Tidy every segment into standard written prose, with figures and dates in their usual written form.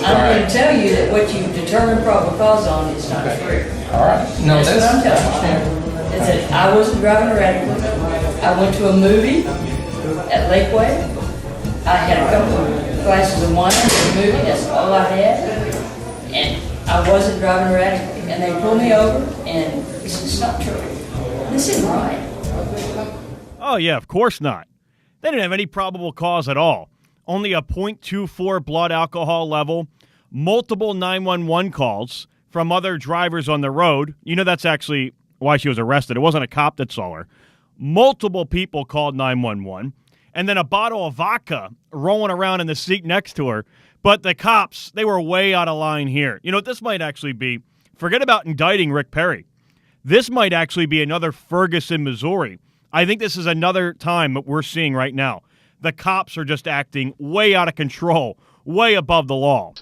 I'm going to tell you that what you determine probable cause on is not true. All right. No, That's what I'm telling you. It's that I wasn't driving erratically. I went to a movie at Lakeway. I had a couple of glasses of wine at the movie. That's all I had. And I wasn't driving erratically. And they pulled me over, and this is not true. This isn't right. Oh, yeah, of course not. They didn't have any probable cause at all. Only a .24 blood alcohol level, multiple 911 calls from other drivers on the road. You know, that's actually why she was arrested. It wasn't a cop that saw her. Multiple people called 911, and then a bottle of vodka rolling around in the seat next to her. But the cops, they were way out of line here. You know what this might actually be? Forget about indicting Rick Perry. This might actually be another Ferguson, Missouri. I think this is another time that we're seeing right now. The cops are just acting way out of control, way above the law.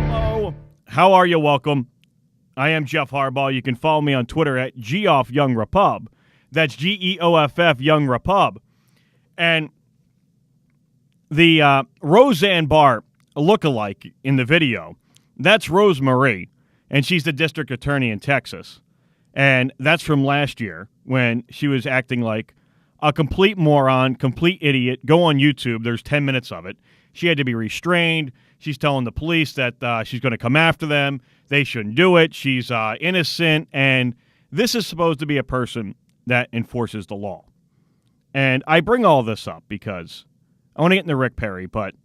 Hello. How are you? Welcome. I am Geoff Harbaugh. You can follow me on Twitter at Geoff Young Repub. That's Geoff Young Repub. And the Roseanne Barr lookalike in the video, that's Rose Marie, and she's the district attorney in Texas. And that's from last year when she was acting like a complete moron, complete idiot. Go on YouTube. There's 10 minutes of it. She had to be restrained. She's telling the police that she's going to come after them. They shouldn't do it. She's innocent. And this is supposed to be a person that enforces the law. And I bring all this up because I want to get into Rick Perry, but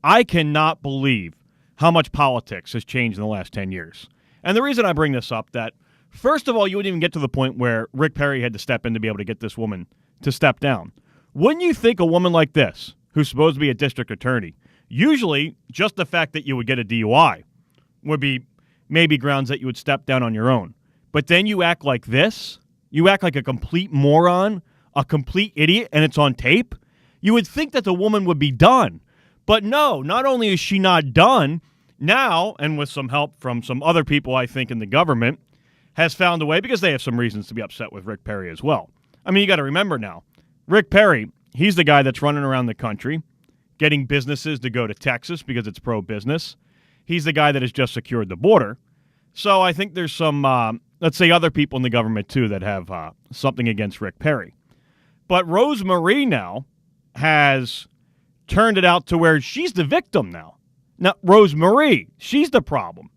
I cannot believe how much politics has changed in the last 10 years. And the reason I bring this up, that first of all, you wouldn't even get to the point where Rick Perry had to step in to be able to get this woman to step down. Wouldn't you think a woman like this, who's supposed to be a district attorney, usually just the fact that you would get a DUI would be maybe grounds that you would step down on your own. But then you act like this. You act like a complete moron, a complete idiot, and it's on tape. You would think that the woman would be done. But no, not only is she not done, now, and with some help from some other people, I think, in the government, has found a way, because they have some reasons to be upset with Rick Perry as well. I mean, you got to remember now, Rick Perry, he's the guy that's running around the country, getting businesses to go to Texas because it's pro-business. He's the guy that has just secured the border. So I think there's some, let's say, other people in the government, too, that have something against Rick Perry. But Rose Marie now has turned it out to where she's the victim now. Now, Rose Marie, she's the problem.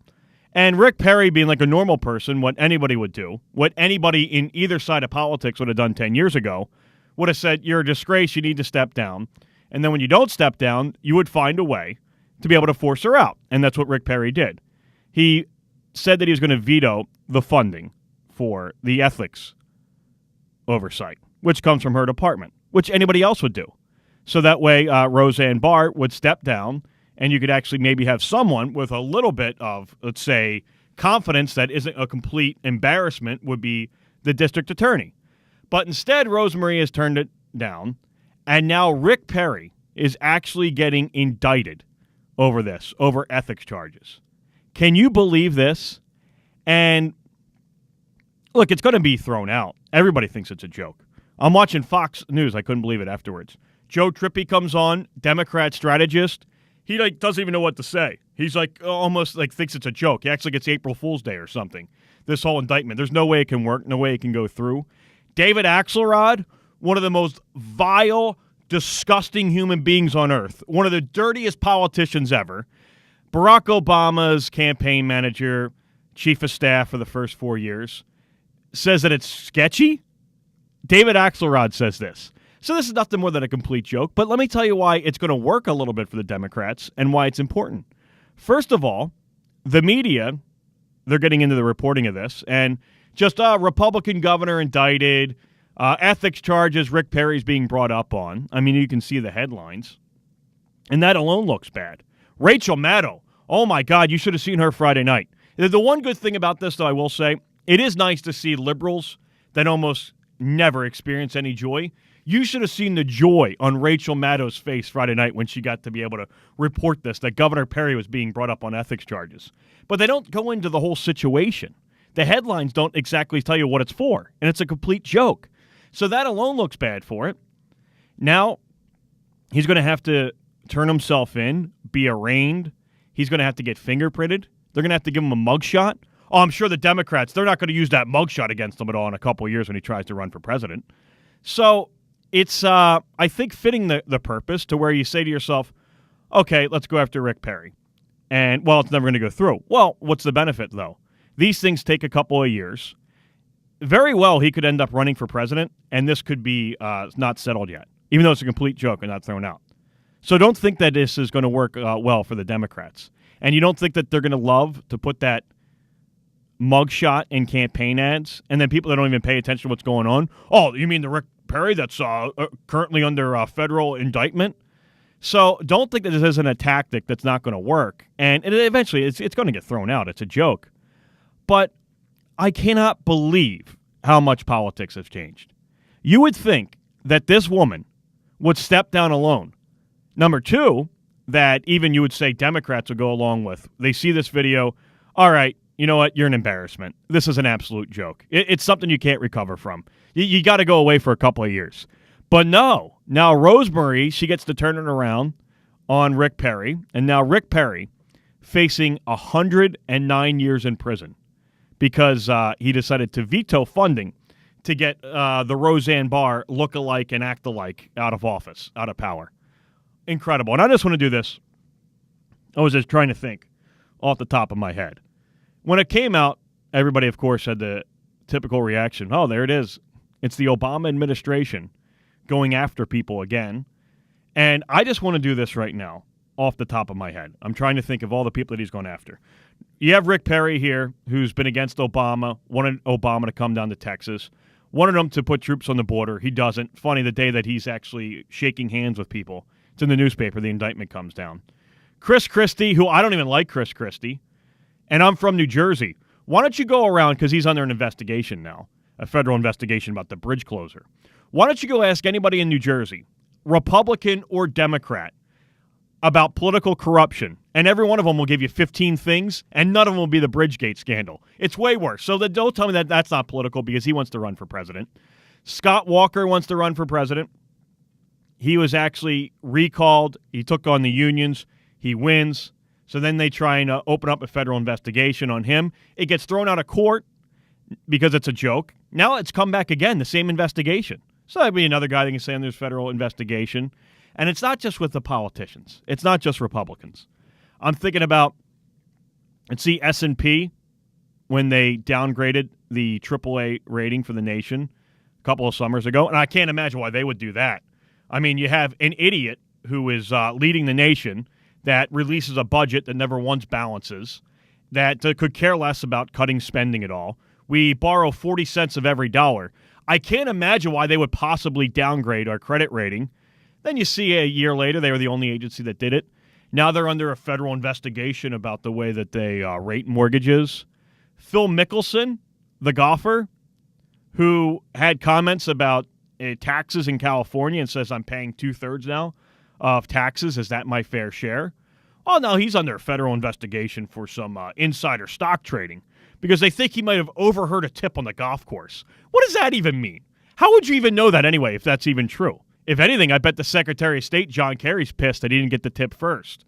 And Rick Perry, being like a normal person, what anybody would do, what anybody in either side of politics would have done 10 years ago, would have said, you're a disgrace, you need to step down. And then when you don't step down, you would find a way to be able to force her out. And that's what Rick Perry did. He said that he was going to veto the funding for the ethics oversight, which comes from her department, which anybody else would do. So that way, Roseanne Barr would step down, and you could actually maybe have someone with a little bit of, let's say, confidence that isn't a complete embarrassment would be the district attorney. But instead, Rose Marie has turned it down, and now Rick Perry is actually getting indicted over this, over ethics charges. Can you believe this? And look, it's going to be thrown out. Everybody thinks it's a joke. I'm watching Fox News. I couldn't believe it afterwards. Joe Trippi comes on, Democrat strategist. He doesn't even know what to say. He's almost thinks it's a joke. He actually gets April Fool's Day or something. This whole indictment. There's no way it can work. No way it can go through. David Axelrod, one of the most vile, disgusting human beings on earth. One of the dirtiest politicians ever. Barack Obama's campaign manager, chief of staff for the first 4 years, says that it's sketchy. David Axelrod says this. So this is nothing more than a complete joke, but let me tell you why it's going to work a little bit for the Democrats and why it's important. First of all, the media, they're getting into the reporting of this, and just a Republican governor indicted, ethics charges Rick Perry's being brought up on. I mean, you can see the headlines, and that alone looks bad. Rachel Maddow, oh my God, you should have seen her Friday night. The one good thing about this, though, I will say, it is nice to see liberals that almost never experience any joy. You should have seen the joy on Rachel Maddow's face Friday night when she got to be able to report this, that Governor Perry was being brought up on ethics charges. But they don't go into the whole situation. The headlines don't exactly tell you what it's for, and it's a complete joke. So that alone looks bad for it. Now, he's going to have to turn himself in, be arraigned. He's going to have to get fingerprinted. They're going to have to give him a mugshot. Oh, I'm sure the Democrats, they're not going to use that mugshot against him at all in a couple of years when he tries to run for president. So it's, I think, fitting the purpose to where you say to yourself, okay, let's go after Rick Perry. And, well, it's never going to go through. Well, what's the benefit, though? These things take a couple of years. Very well, he could end up running for president, and this could be not settled yet, even though it's a complete joke and not thrown out. So don't think that this is going to work well for the Democrats. And you don't think that they're going to love to put that mugshot in campaign ads, and then people that don't even pay attention to what's going on. Oh, you mean the Rick Perry that's currently under federal indictment? So don't think that this isn't a tactic that's not going to work. And eventually it's going to get thrown out. It's a joke. But I cannot believe how much politics has changed. You would think that this woman would step down alone. Number two, that even you would say Democrats would go along with. They see this video, all right, you know what? You're an embarrassment. This is an absolute joke. It's something you can't recover from. You got to go away for a couple of years. But no. Now Rosemary, she gets to turn it around on Rick Perry. And now Rick Perry facing 109 years in prison because he decided to veto funding to get the Roseanne Barr look-alike and act-alike out of office, out of power. Incredible. And I just want to do this. I was just trying to think off the top of my head. When it came out, everybody, of course, had the typical reaction. Oh, there it is. It's the Obama administration going after people again. And I just want to do this right now off the top of my head. I'm trying to think of all the people that he's going after. You have Rick Perry here, who's been against Obama, wanted Obama to come down to Texas, wanted him to put troops on the border. He doesn't. Funny, the day that he's actually shaking hands with people, it's in the newspaper, the indictment comes down. Chris Christie, who I don't even like Chris Christie, and I'm from New Jersey. Why don't you go around, because he's under an investigation now, a federal investigation about the bridge closer. Why don't you go ask anybody in New Jersey, Republican or Democrat, about political corruption, and every one of them will give you 15 things, and none of them will be the Bridgegate scandal. It's way worse. So don't tell me that that's not political, because he wants to run for president. Scott Walker wants to run for president. He was actually recalled. He took on the unions. He wins. So then they try and open up a federal investigation on him. It gets thrown out of court because it's a joke. Now it's come back again, the same investigation. So that'd be another guy that can say there's federal investigation. And it's not just with the politicians. It's not just Republicans. I'm thinking about, let's see, S&P, when they downgraded the AAA rating for the nation a couple of summers ago. And I can't imagine why they would do that. I mean, you have an idiot who is leading the nation that releases a budget that never once balances, that could care less about cutting spending at all. We borrow 40 cents of every dollar. I can't imagine why they would possibly downgrade our credit rating. Then you see a year later, they were the only agency that did it. Now they're under a federal investigation about the way that they rate mortgages. Phil Mickelson, the golfer, who had comments about taxes in California and says, I'm paying 2/3 now of taxes. Is that my fair share? Oh, no, he's under a federal investigation for some insider stock trading because they think he might have overheard a tip on the golf course. What does that even mean? How would you even know that anyway, if that's even true? If anything, I bet the Secretary of State, John Kerry's pissed that he didn't get the tip first.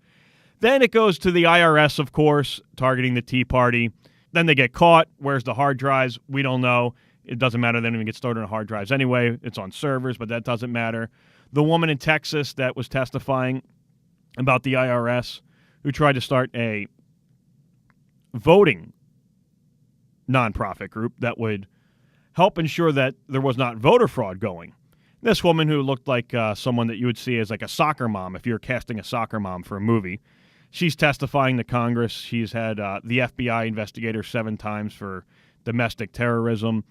Then it goes to the IRS, of course, targeting the Tea Party. Then they get caught. Where's the hard drives? We don't know. It doesn't matter. They don't even get stored on hard drives anyway. It's on servers, but that doesn't matter. The woman in Texas that was testifying about the IRS who tried to start a voting nonprofit group that would help ensure that there was not voter fraud going. This woman who looked like someone that you would see as like a soccer mom if you're casting a soccer mom for a movie. She's testifying to Congress. She's had the FBI investigator 7 times for domestic terrorism.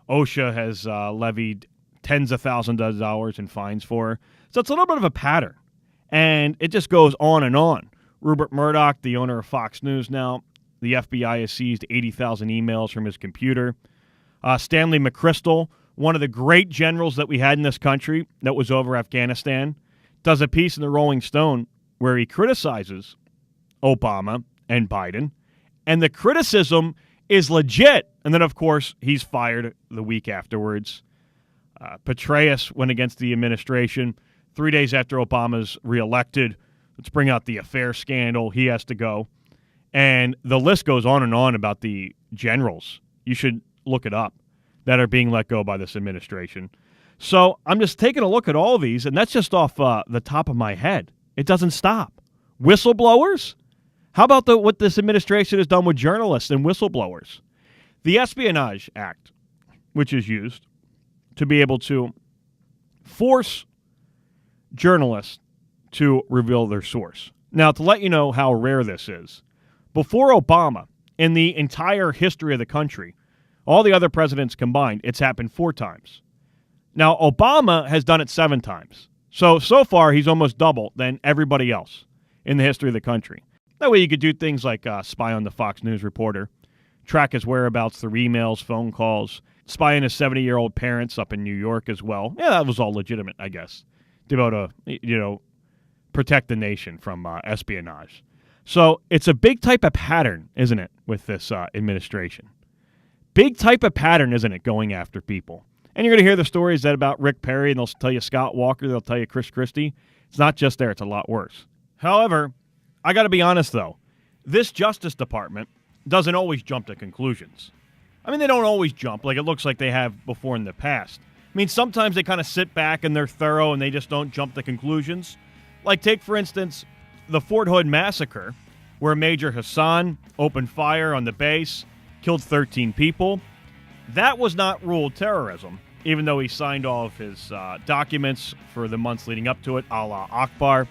OSHA has levied tens of thousands of dollars in fines for her. So it's a little bit of a pattern. And it just goes on and on. Rupert Murdoch, the owner of Fox News now, the FBI has seized 80,000 emails from his computer. Stanley McChrystal, one of the great generals that we had in this country that was over Afghanistan, does a piece in the Rolling Stone where he criticizes Obama and Biden, and the criticism is legit. And then, of course, he's fired the week afterwards. Petraeus went against the administration 3 days after Obama's reelected. Let's bring out the affair scandal. He has to go. And the list goes on and on about the generals. You should look it up that are being let go by this administration. So I'm just taking a look at all of these, and that's just off the top of my head. It doesn't stop. Whistleblowers? How about what this administration has done with journalists and whistleblowers? The Espionage Act, which is used to be able to force journalists to reveal their source. Now, to let you know how rare this is, before Obama, in the entire history of the country, all the other presidents combined, it's happened 4 times. Now, Obama has done it 7 times. So far, he's almost double than everybody else in the history of the country. That way you could do things like spy on the Fox News reporter, track his whereabouts through emails, phone calls, spy on his 70-year-old parents up in New York as well. Yeah, that was all legitimate, I guess, to be able to, protect the nation from espionage. So it's a big type of pattern, isn't it, with this administration? Big type of pattern, isn't it, going after people? And you're going to hear the stories that about Rick Perry, and they'll tell you Scott Walker, they'll tell you Chris Christie. It's not just there, it's a lot worse. However, I got to be honest, though. This Justice Department doesn't always jump to conclusions. I mean, they don't always jump like it looks like they have before in the past. I mean, sometimes they kind of sit back and they're thorough and they just don't jump to conclusions. Like, take, for instance, the Fort Hood massacre, where Major Hassan opened fire on the base, killed 13 people. That was not ruled terrorism, even though he signed all of his documents for the months leading up to it, Allah Akbar.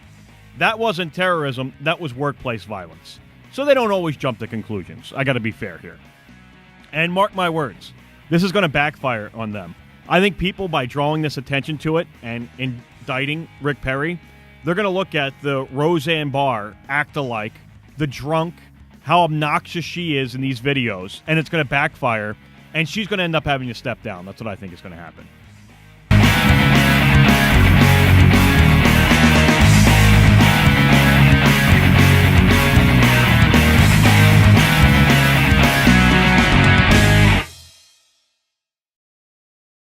That wasn't terrorism. That was workplace violence. So they don't always jump to conclusions. I got to be fair here. And mark my words, this is going to backfire on them. I think people, by drawing this attention to it and indicting Rick Perry, they're going to look at the Roseanne Barr act-alike, the drunk, how obnoxious she is in these videos, and it's going to backfire, and she's going to end up having to step down. That's what I think is going to happen.